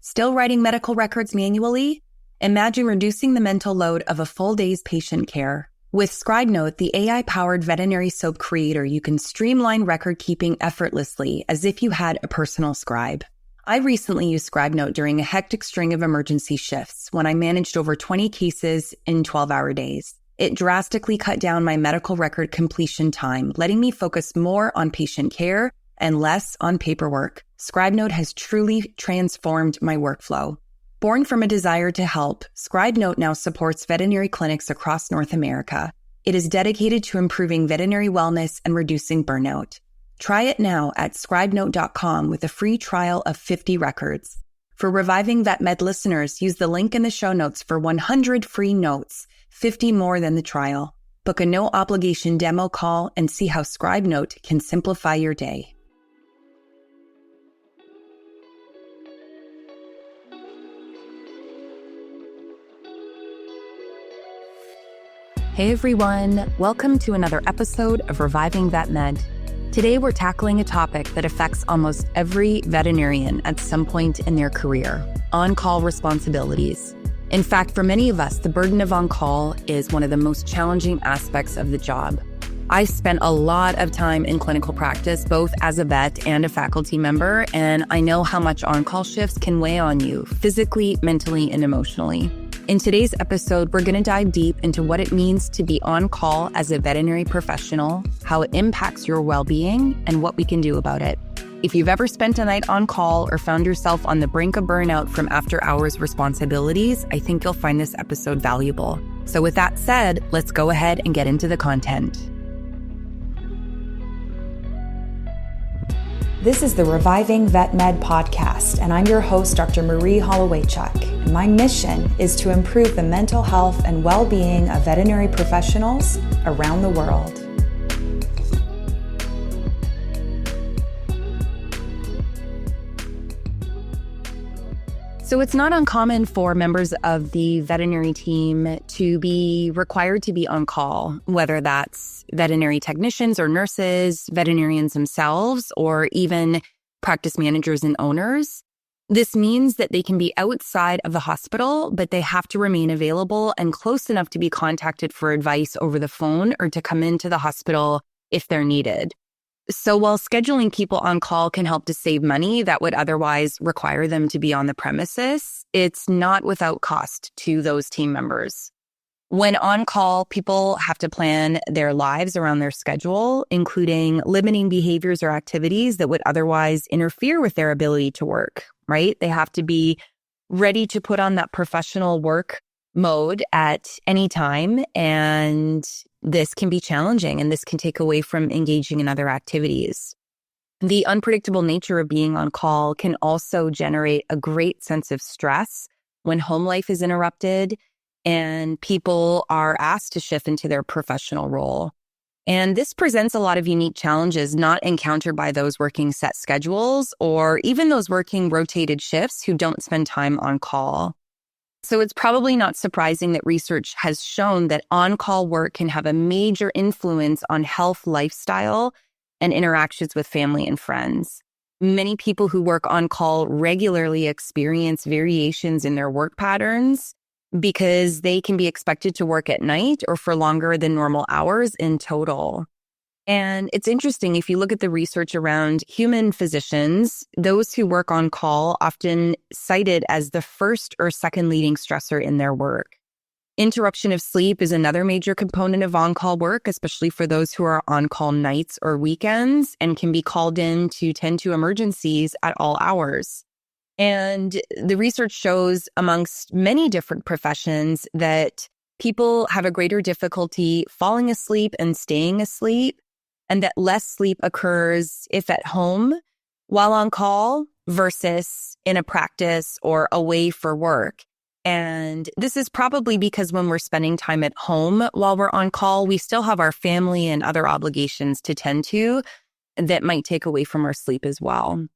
Still writing medical records manually? Imagine reducing the mental load of a full day's patient care. With ScribeNote, the AI-powered veterinary soap creator, you can streamline record keeping effortlessly as if you had a personal scribe. I recently used ScribeNote during a hectic string of emergency shifts when I managed over 20 cases in 12-hour days. It drastically cut down my medical record completion time, letting me focus more on patient care and less on paperwork. ScribeNote has truly transformed my workflow. Born from a desire to help, ScribeNote now supports veterinary clinics across North America. It is dedicated to improving veterinary wellness and reducing burnout. Try it now at scribenote.com with a free trial of 50 records. For Reviving VetMed listeners, use the link in the show notes for 100 free notes, 50 more than the trial. Book a no-obligation demo call and see how ScribeNote can simplify your day. Hey everyone, welcome to another episode of Reviving VetMed. Today we're tackling a topic that affects almost every veterinarian at some point in their career: on-call responsibilities. In fact, for many of us, the burden of on-call is one of the most challenging aspects of the job. I've spent a lot of time in clinical practice, both as a vet and a faculty member, and I know how much on-call shifts can weigh on you physically, mentally, and emotionally. In today's episode, we're going to dive deep into what it means to be on call as a veterinary professional, how it impacts your well-being, and what we can do about it. If you've ever spent a night on call or found yourself on the brink of burnout from after-hours responsibilities, I think you'll find this episode valuable. So with that said, let's go ahead and get into the content. This is the Reviving VetMed podcast, and I'm your host, Dr. Marie Hollowaychuk. And my mission is to improve the mental health and well-being of veterinary professionals around the world. So it's not uncommon for members of the veterinary team to be required to be on call, whether that's veterinary technicians or nurses, veterinarians themselves, or even practice managers and owners. This means that they can be outside of the hospital, but they have to remain available and close enough to be contacted for advice over the phone or to come into the hospital if they're needed. So while scheduling people on call can help to save money that would otherwise require them to be on the premises, it's not without cost to those team members. When on call, people have to plan their lives around their schedule, including limiting behaviors or activities that would otherwise interfere with their ability to work, right? They have to be ready to put on that professional work mode at any time, and this can be challenging, and this can take away from engaging in other activities. The unpredictable nature of being on call can also generate a great sense of stress when home life is interrupted and people are asked to shift into their professional role. And this presents a lot of unique challenges not encountered by those working set schedules or even those working rotated shifts who don't spend time on call. So it's probably not surprising that research has shown that on-call work can have a major influence on health, lifestyle, and interactions with family and friends. Many people who work on call regularly experience variations in their work patterns because they can be expected to work at night or for longer than normal hours in total. And it's interesting, if you look at the research around human physicians, those who work on call often cited as the first or second leading stressor in their work. Interruption of sleep is another major component of on-call work, especially for those who are on-call nights or weekends and can be called in to tend to emergencies at all hours. And the research shows amongst many different professions that people have a greater difficulty falling asleep and staying asleep, and that less sleep occurs if at home while on call versus in a practice or away for work. And this is probably because when we're spending time at home while we're on call, we still have our family and other obligations to tend to that might take away from our sleep as well.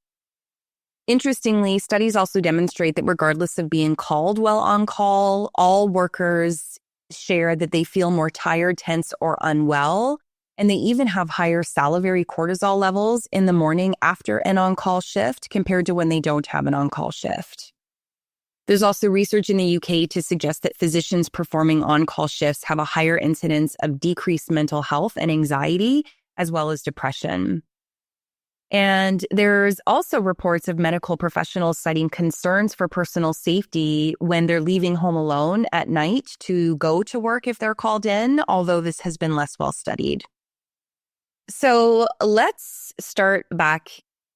Interestingly, studies also demonstrate that regardless of being called while on call, all workers share that they feel more tired, tense, or unwell. And they even have higher salivary cortisol levels in the morning after an on-call shift compared to when they don't have an on-call shift. There's also research in the UK to suggest that physicians performing on-call shifts have a higher incidence of decreased mental health and anxiety, as well as depression. And there's also reports of medical professionals citing concerns for personal safety when they're leaving home alone at night to go to work if they're called in, although this has been less well studied. So let's start back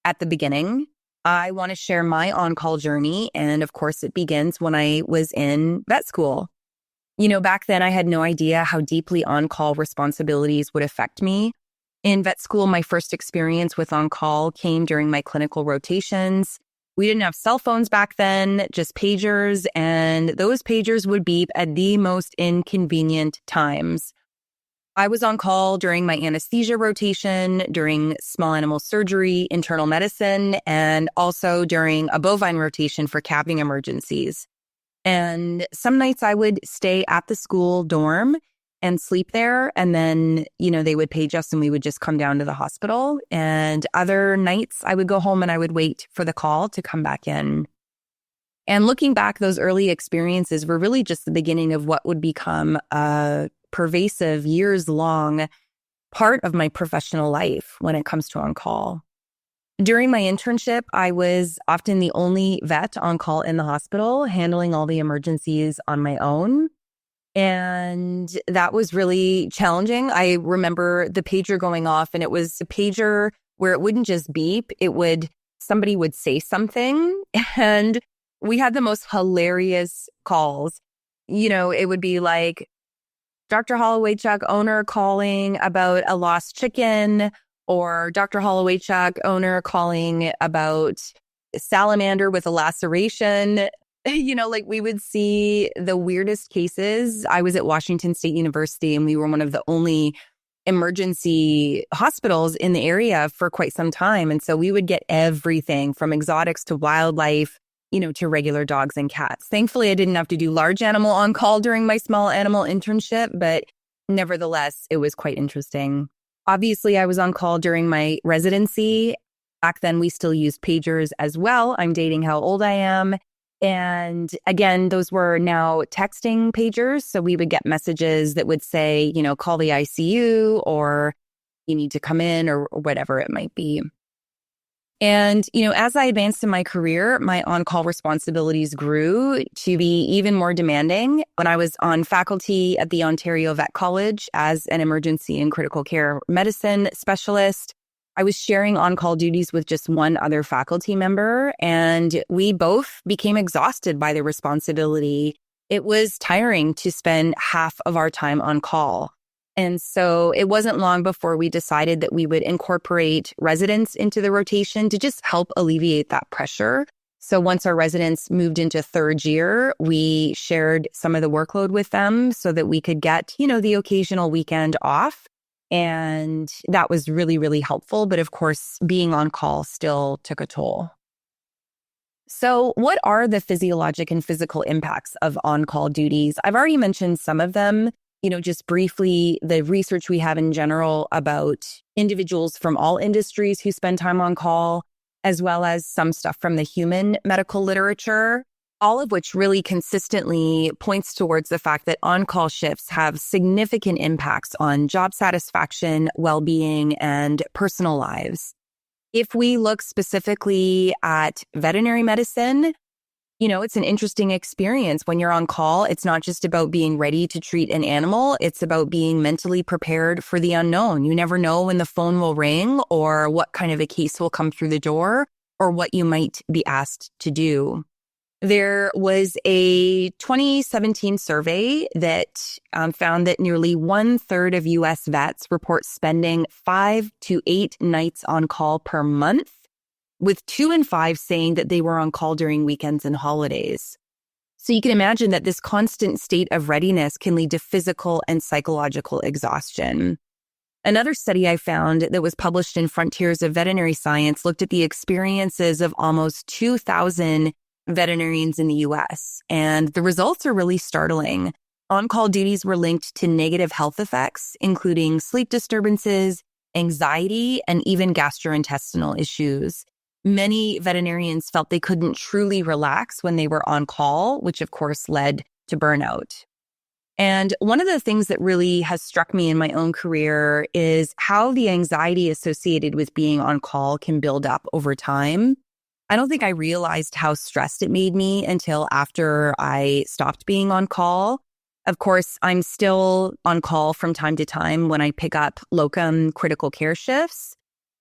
at the beginning. I want to share my on-call journey. And of course, it begins when I was in vet school. Back then I had no idea how deeply on-call responsibilities would affect me. In vet school, my first experience with on-call came during my clinical rotations. We didn't have cell phones back then, just pagers, and those pagers would beep at the most inconvenient times. I was on call during my anesthesia rotation, during small animal surgery, internal medicine, and also during a bovine rotation for calving emergencies. And some nights I would stay at the school dorm and sleep there. And then, they would page us and we would just come down to the hospital. And other nights I would go home and I would wait for the call to come back in. And looking back, those early experiences were really just the beginning of what would become a pervasive, years-long part of my professional life when it comes to on-call. During my internship, I was often the only vet on call in the hospital, handling all the emergencies on my own. And that was really challenging. I remember the pager going off, and it was a pager where it wouldn't just beep, somebody would say something, and we had the most hilarious calls. It would be like, Dr. Holloway-Chuck, owner calling about a lost chicken, or Dr. Holloway-Chuck, owner calling about a salamander with a laceration. We would see the weirdest cases. I was at Washington State University, and we were one of the only emergency hospitals in the area for quite some time. And so we would get everything from exotics to wildlife, to regular dogs and cats. Thankfully, I didn't have to do large animal on call during my small animal internship, but nevertheless, it was quite interesting. Obviously, I was on call during my residency. Back then, we still used pagers as well. I'm dating how old I am. And again, those were now texting pagers. So we would get messages that would say, call the ICU, or you need to come in, or whatever it might be. And, as I advanced in my career, my on-call responsibilities grew to be even more demanding. When I was on faculty at the Ontario Vet College as an emergency and critical care medicine specialist, I was sharing on-call duties with just one other faculty member, and we both became exhausted by the responsibility. It was tiring to spend half of our time on call. And so it wasn't long before we decided that we would incorporate residents into the rotation to just help alleviate that pressure. So once our residents moved into third year, we shared some of the workload with them so that we could get, the occasional weekend off. And that was really, really helpful. But of course, being on call still took a toll. So what are the physiologic and physical impacts of on-call duties? I've already mentioned some of them, just briefly, the research we have in general about individuals from all industries who spend time on call, as well as some stuff from the human medical literature, all of which really consistently points towards the fact that on-call shifts have significant impacts on job satisfaction, well-being, and personal lives. If we look specifically at veterinary medicine, it's an interesting experience when you're on call. It's not just about being ready to treat an animal. It's about being mentally prepared for the unknown. You never know when the phone will ring, or what kind of a case will come through the door, or what you might be asked to do. There was a 2017 survey that found that nearly 1/3 of U.S. vets report spending 5 to 8 nights on call per month, with 2 in 5 saying that they were on call during weekends and holidays. So you can imagine that this constant state of readiness can lead to physical and psychological exhaustion. Another study I found that was published in Frontiers of Veterinary Science looked at the experiences of almost 2,000 veterinarians in the U.S., and the results are really startling. On-call duties were linked to negative health effects, including sleep disturbances, anxiety, and even gastrointestinal issues. Many veterinarians felt they couldn't truly relax when they were on call, which of course led to burnout. And one of the things that really has struck me in my own career is how the anxiety associated with being on call can build up over time. I don't think I realized how stressed it made me until after I stopped being on call. Of course, I'm still on call from time to time when I pick up locum critical care shifts.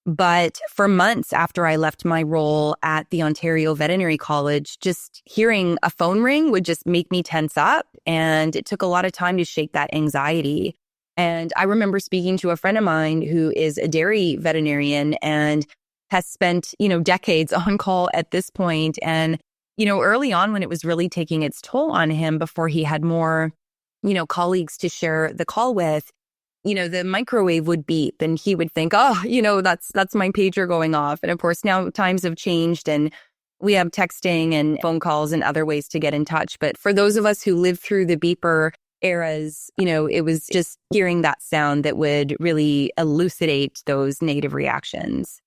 But for months after I left my role at the Ontario Veterinary College, just hearing a phone ring would just make me tense up. And it took a lot of time to shake that anxiety. And I remember speaking to a friend of mine who is a dairy veterinarian and has spent, decades on call at this point. And, early on when it was really taking its toll on him before he had more, colleagues to share the call with, the microwave would beep and he would think, that's my pager going off. And of course, now times have changed and we have texting and phone calls and other ways to get in touch. But for those of us who lived through the beeper eras, it was just hearing that sound that would really elucidate those negative reactions.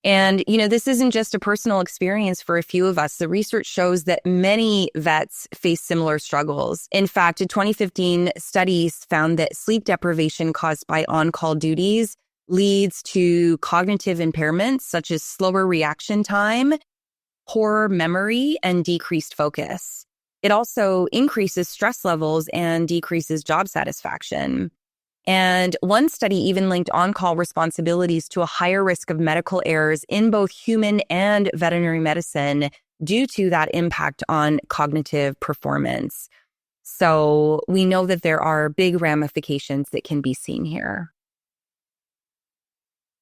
And, this isn't just a personal experience for a few of us. The research shows that many vets face similar struggles. In fact, a 2015 study found that sleep deprivation caused by on-call duties leads to cognitive impairments such as slower reaction time, poor memory, and decreased focus. It also increases stress levels and decreases job satisfaction. And one study even linked on-call responsibilities to a higher risk of medical errors in both human and veterinary medicine due to that impact on cognitive performance. So we know that there are big ramifications that can be seen here.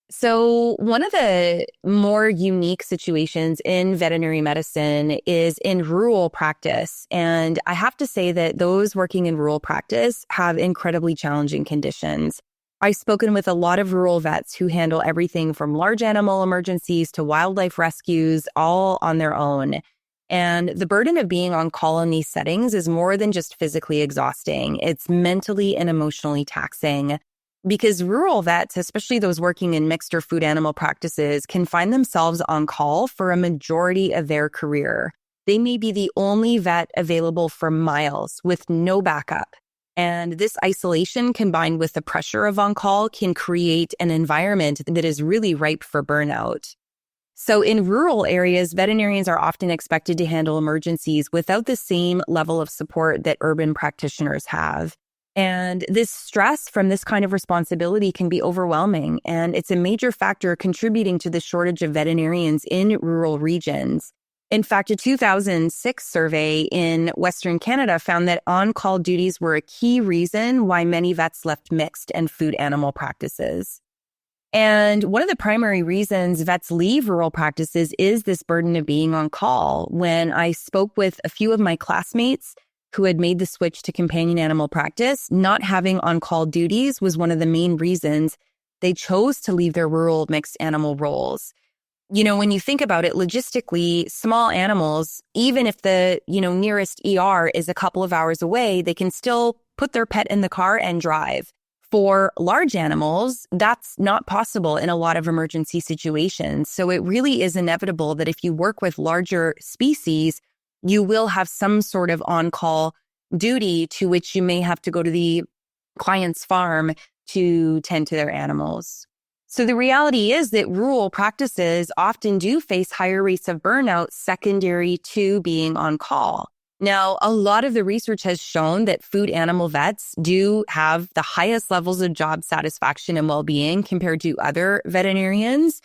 So one of the more unique situations in veterinary medicine is in rural practice. And I have to say that those working in rural practice have incredibly challenging conditions. I've spoken with a lot of rural vets who handle everything from large animal emergencies to wildlife rescues, all on their own. And the burden of being on call in these settings is more than just physically exhausting. It's mentally and emotionally taxing. Because rural vets, especially those working in mixed or food animal practices, can find themselves on call for a majority of their career. They may be the only vet available for miles with no backup. And this isolation combined with the pressure of on-call can create an environment that is really ripe for burnout. So in rural areas, veterinarians are often expected to handle emergencies without the same level of support that urban practitioners have. And this stress from this kind of responsibility can be overwhelming, and it's a major factor contributing to the shortage of veterinarians in rural regions. In fact, a 2006 survey in Western Canada found that on-call duties were a key reason why many vets left mixed and food animal practices. And one of the primary reasons vets leave rural practices is this burden of being on call. When I spoke with a few of my classmates who had made the switch to companion animal practice, not having on-call duties was one of the main reasons they chose to leave their rural mixed animal roles. When you think about it logistically, small animals, even if the, nearest ER is a couple of hours away, they can still put their pet in the car and drive. For large animals, that's not possible in a lot of emergency situations. So it really is inevitable that if you work with larger species, you will have some sort of on-call duty to which you may have to go to the client's farm to tend to their animals. So the reality is that rural practices often do face higher rates of burnout secondary to being on call. Now, a lot of the research has shown that food animal vets do have the highest levels of job satisfaction and well-being compared to other veterinarians.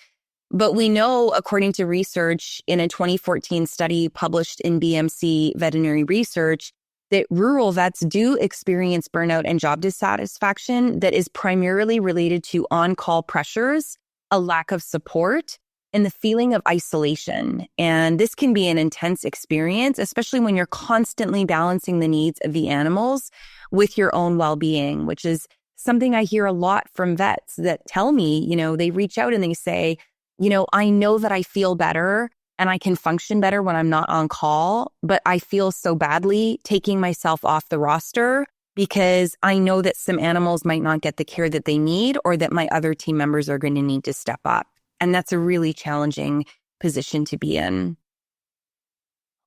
But we know, according to research in a 2014 study published in BMC Veterinary Research, that rural vets do experience burnout and job dissatisfaction that is primarily related to on-call pressures, a lack of support, and the feeling of isolation. And this can be an intense experience, especially when you're constantly balancing the needs of the animals with your own well-being, which is something I hear a lot from vets that tell me, they reach out and they say, I know that I feel better and I can function better when I'm not on call, but I feel so badly taking myself off the roster because I know that some animals might not get the care that they need or that my other team members are going to need to step up. And that's a really challenging position to be in.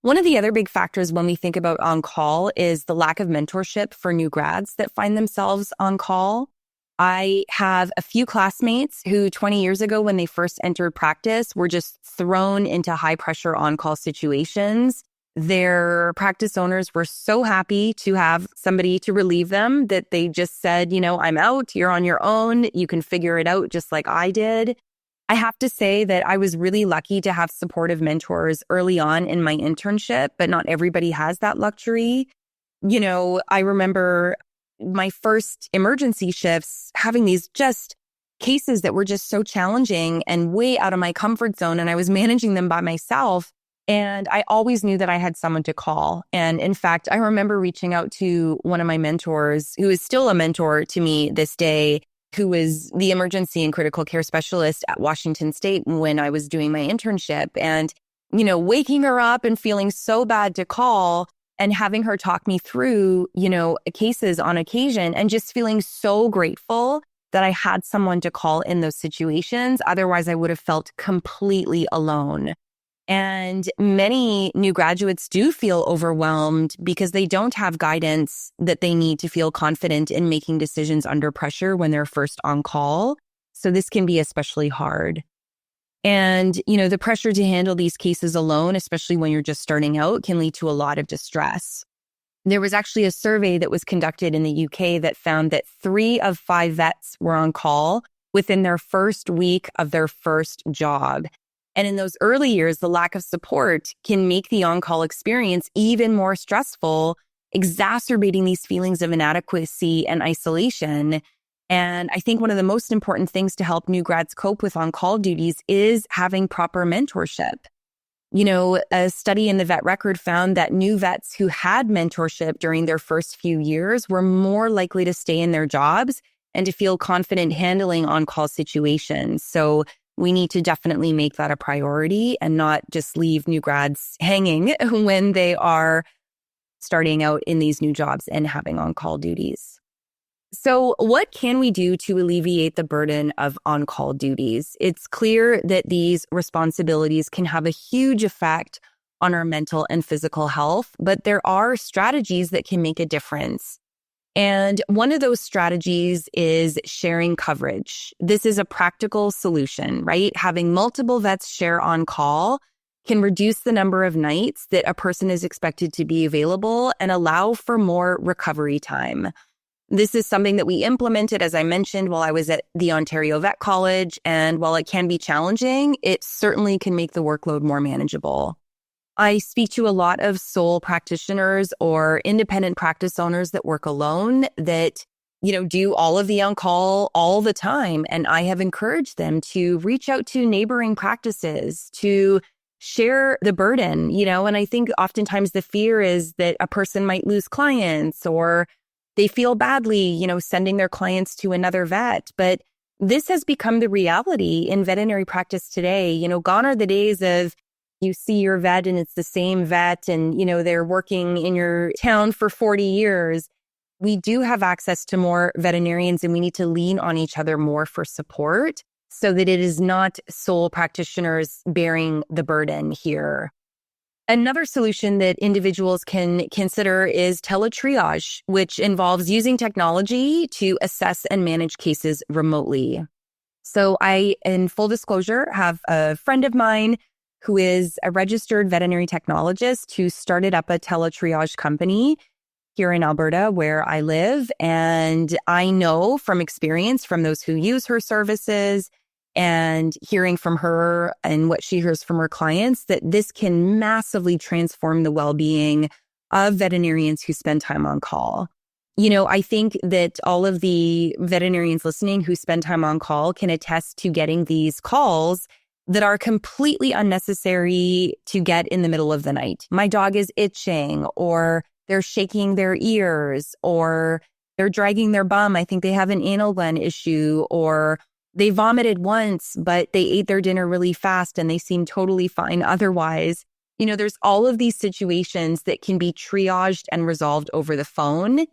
One of the other big factors when we think about on-call is the lack of mentorship for new grads that find themselves on call. I have a few classmates who 20 years ago, when they first entered practice, were just thrown into high-pressure on-call situations. Their practice owners were so happy to have somebody to relieve them that they just said, I'm out, you're on your own, you can figure it out just like I did. I have to say that I was really lucky to have supportive mentors early on in my internship, but not everybody has that luxury. I remember my first emergency shifts having these just cases that were just so challenging and way out of my comfort zone, and I was managing them by myself. And I always knew that I had someone to call. And in fact, I remember reaching out to one of my mentors, who is still a mentor to me this day, who was the emergency and critical care specialist at Washington State when I was doing my internship. And, waking her up and feeling so bad to call and having her talk me through, cases on occasion, and just feeling so grateful that I had someone to call in those situations. Otherwise, I would have felt completely alone. And many new graduates do feel overwhelmed because they don't have guidance that they need to feel confident in making decisions under pressure when they're first on call. So this can be especially hard. And, the pressure to handle these cases alone, especially when you're just starting out, can lead to a lot of distress. There was actually a survey that was conducted in the UK that found that 3 of 5 vets were on call within their first week of their first job. And in those early years, the lack of support can make the on-call experience even more stressful, exacerbating these feelings of inadequacy and isolation. And I think one of the most important things to help new grads cope with on-call duties is having proper mentorship. A study in the vet record found that new vets who had mentorship during their first few years were more likely to stay in their jobs and to feel confident handling on-call situations. So we need to definitely make that a priority and not just leave new grads hanging when they are starting out in these new jobs and having on-call duties. So what can we do to alleviate the burden of on-call duties? It's clear that these responsibilities can have a huge effect on our mental and physical health, but there are strategies that can make a difference. And one of those strategies is sharing coverage. This is a practical solution, right? Having multiple vets share on call can reduce the number of nights that a person is expected to be available and allow for more recovery time. This is something that we implemented, as I mentioned, while I was at the Ontario Vet College. And while it can be challenging, it certainly can make the workload more manageable. I speak to a lot of sole practitioners or independent practice owners that work alone that, do all of the on-call all the time. And I have encouraged them to reach out to neighboring practices to share the burden, and I think oftentimes the fear is that a person might lose clients or they feel badly, sending their clients to another vet. But this has become the reality in veterinary practice today. Gone are the days of you see your vet and it's the same vet and, they're working in your town for 40 years. We do have access to more veterinarians and we need to lean on each other more for support so that it is not sole practitioners bearing the burden here. Another solution that individuals can consider is teletriage, which involves using technology to assess and manage cases remotely. So I, in full disclosure, have a friend of mine who is a registered veterinary technologist who started up a teletriage company here in Alberta, where I live. And I know from experience from those who use her services and hearing from her and what she hears from her clients that this can massively transform the well-being of veterinarians who spend time on call. I think that all of the veterinarians listening who spend time on call can attest to getting these calls that are completely unnecessary to get in the middle of the night. My dog is itching, or they're shaking their ears, or they're dragging their bum. I think they have an anal gland issue, or they vomited once, but they ate their dinner really fast and they seem totally fine otherwise. There's all of these situations that can be triaged and resolved over the phone.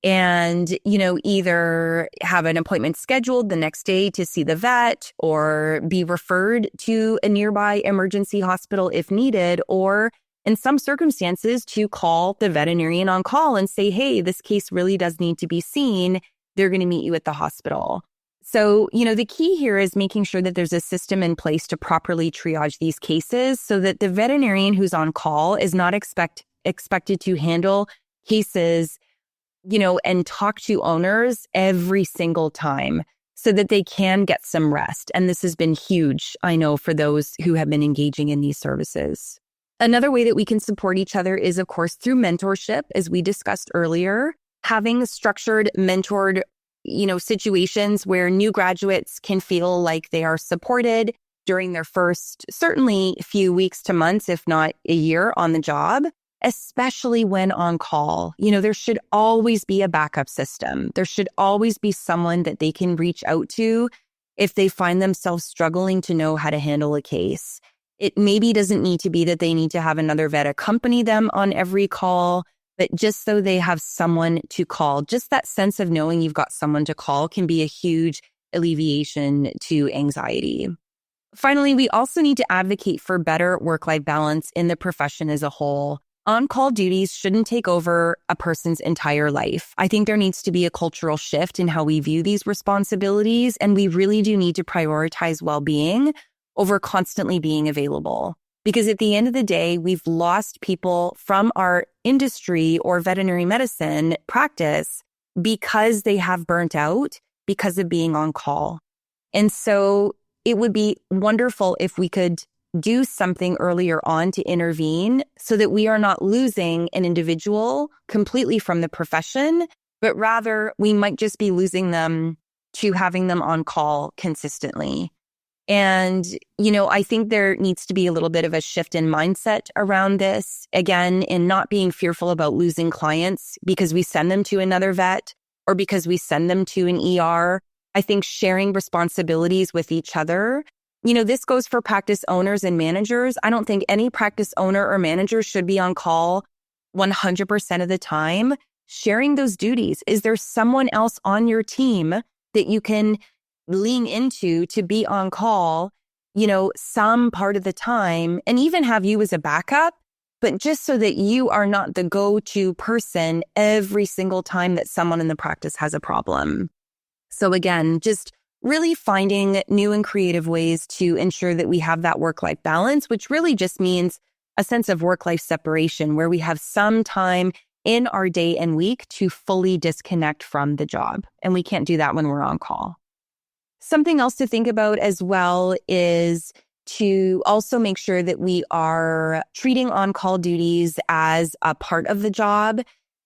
and, either have an appointment scheduled the next day to see the vet or be referred to a nearby emergency hospital if needed, or in some circumstances to call the veterinarian on call and say, hey, this case really does need to be seen. They're going to meet you at the hospital. So, the key here is making sure that there's a system in place to properly triage these cases so that the veterinarian who's on call is not expected to handle cases, and talk to owners every single time so that they can get some rest. And this has been huge, I know, for those who have been engaging in these services. Another way that we can support each other is, of course, through mentorship, as we discussed earlier, having structured, mentored, situations where new graduates can feel like they are supported during their first, certainly few weeks to months, if not a year on the job, especially when on call. There should always be a backup system. There should always be someone that they can reach out to if they find themselves struggling to know how to handle a case. It maybe doesn't need to be that they need to have another vet accompany them on every call, but just so they have someone to call. Just that sense of knowing you've got someone to call can be a huge alleviation to anxiety. Finally, we also need to advocate for better work-life balance in the profession as a whole. On-call duties shouldn't take over a person's entire life. I think there needs to be a cultural shift in how we view these responsibilities, and we really do need to prioritize well-being over constantly being available. Because at the end of the day, we've lost people from our industry or veterinary medicine practice because they have burnt out because of being on call. And so it would be wonderful if we could do something earlier on to intervene so that we are not losing an individual completely from the profession, but rather we might just be losing them to having them on call consistently. And, I think there needs to be a little bit of a shift in mindset around this, again, in not being fearful about losing clients because we send them to another vet or because we send them to an ER. I think sharing responsibilities with each other. This goes for practice owners and managers. I don't think any practice owner or manager should be on call 100% of the time. Sharing those duties. Is there someone else on your team that you can lean into to be on call, some part of the time, and even have you as a backup, but just so that you are not the go-to person every single time that someone in the practice has a problem. So again, just really finding new and creative ways to ensure that we have that work-life balance, which really just means a sense of work-life separation where we have some time in our day and week to fully disconnect from the job. And we can't do that when we're on call. Something else to think about as well is to also make sure that we are treating on-call duties as a part of the job.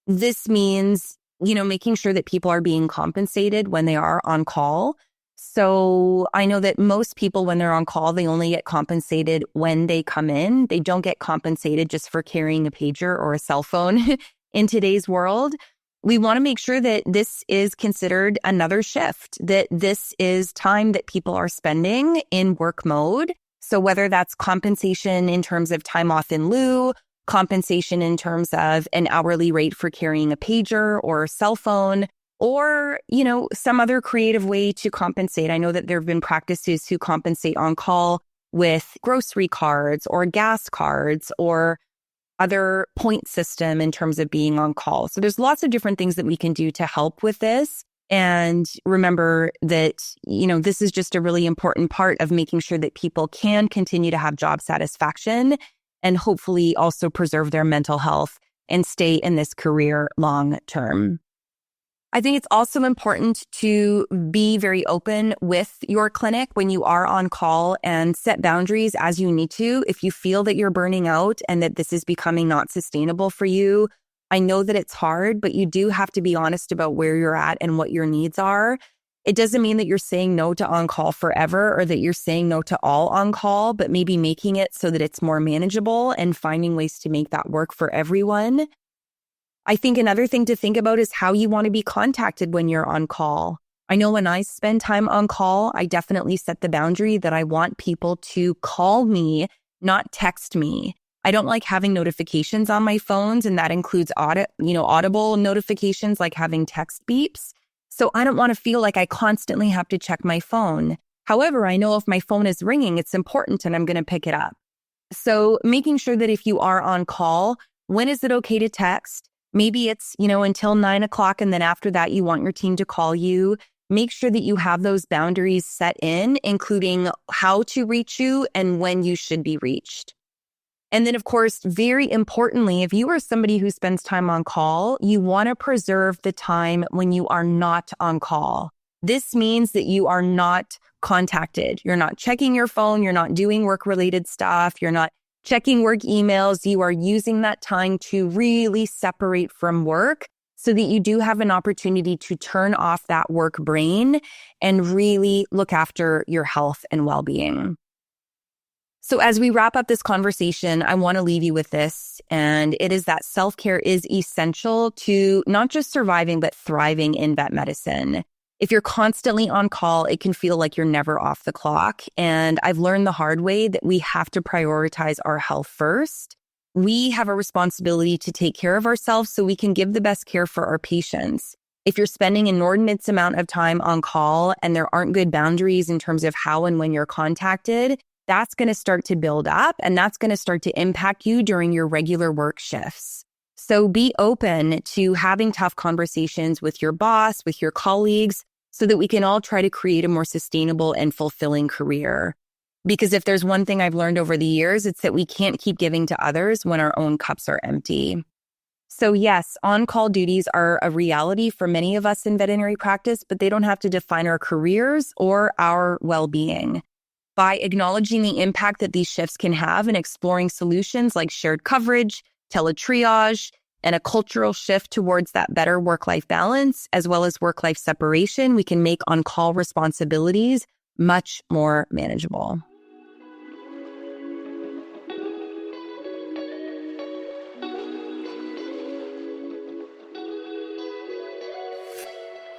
This means, making sure that people are being compensated when they are on call. So I know that most people, when they're on call, they only get compensated when they come in. They don't get compensated just for carrying a pager or a cell phone in today's world. We want to make sure that this is considered another shift, that this is time that people are spending in work mode. So whether that's compensation in terms of time off in lieu, compensation in terms of an hourly rate for carrying a pager or a cell phone, or, some other creative way to compensate. I know that there have been practices who compensate on call with grocery cards or gas cards or other point system in terms of being on call. So there's lots of different things that we can do to help with this. And remember that, this is just a really important part of making sure that people can continue to have job satisfaction and hopefully also preserve their mental health and stay in this career long term. I think it's also important to be very open with your clinic when you are on call and set boundaries as you need to. If you feel that you're burning out and that this is becoming not sustainable for you, I know that it's hard, but you do have to be honest about where you're at and what your needs are. It doesn't mean that you're saying no to on-call forever or that you're saying no to all on-call, but maybe making it so that it's more manageable and finding ways to make that work for everyone. I think another thing to think about is how you want to be contacted when you're on call. I know when I spend time on call, I definitely set the boundary that I want people to call me, not text me. I don't like having notifications on my phones, and that includes audible notifications like having text beeps. So I don't want to feel like I constantly have to check my phone. However, I know if my phone is ringing, it's important and I'm going to pick it up. So making sure that if you are on call, when is it okay to text? Maybe it's, until 9 o'clock, and then after that, you want your team to call you. Make sure that you have those boundaries set in, including how to reach you and when you should be reached. And then, of course, very importantly, if you are somebody who spends time on call, you want to preserve the time when you are not on call. This means that you are not contacted. You're not checking your phone. You're not doing work-related stuff. You're not checking work emails. You are using that time to really separate from work so that you do have an opportunity to turn off that work brain and really look after your health and well-being. So as we wrap up this conversation, I want to leave you with this, and it is that self-care is essential to not just surviving, but thriving in vet medicine. If you're constantly on call, it can feel like you're never off the clock. And I've learned the hard way that we have to prioritize our health first. We have a responsibility to take care of ourselves so we can give the best care for our patients. If you're spending an inordinate amount of time on call and there aren't good boundaries in terms of how and when you're contacted, that's going to start to build up, and that's going to start to impact you during your regular work shifts. So be open to having tough conversations with your boss, with your colleagues, so that we can all try to create a more sustainable and fulfilling career. Because if there's one thing I've learned over the years, it's that we can't keep giving to others when our own cups are empty. So yes, on-call duties are a reality for many of us in veterinary practice, but they don't have to define our careers or our well-being. By acknowledging the impact that these shifts can have and exploring solutions like shared coverage, teletriage, and a cultural shift towards that better work-life balance, as well as work-life separation, we can make on-call responsibilities much more manageable.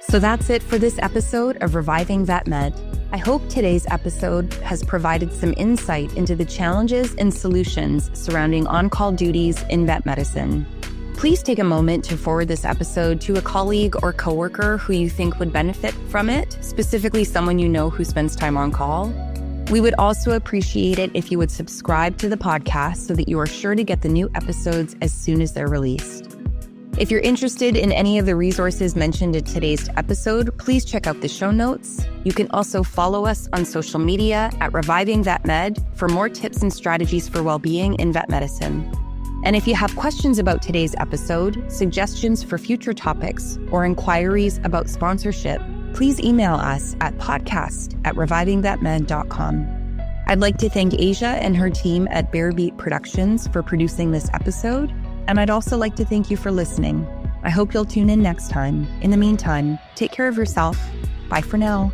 So that's it for this episode of Reviving Vet Med. I hope today's episode has provided some insight into the challenges and solutions surrounding on-call duties in vet medicine. Please take a moment to forward this episode to a colleague or coworker who you think would benefit from it, specifically someone you know who spends time on call. We would also appreciate it if you would subscribe to the podcast so that you are sure to get the new episodes as soon as they're released. If you're interested in any of the resources mentioned in today's episode, please check out the show notes. You can also follow us on social media at Reviving Vet Med for more tips and strategies for well-being in vet medicine. And if you have questions about today's episode, suggestions for future topics, or inquiries about sponsorship, please email us at podcast@revivingvetmed.com. I'd like to thank Asia and her team at Bearbeat Productions for producing this episode. And I'd also like to thank you for listening. I hope you'll tune in next time. In the meantime, take care of yourself. Bye for now.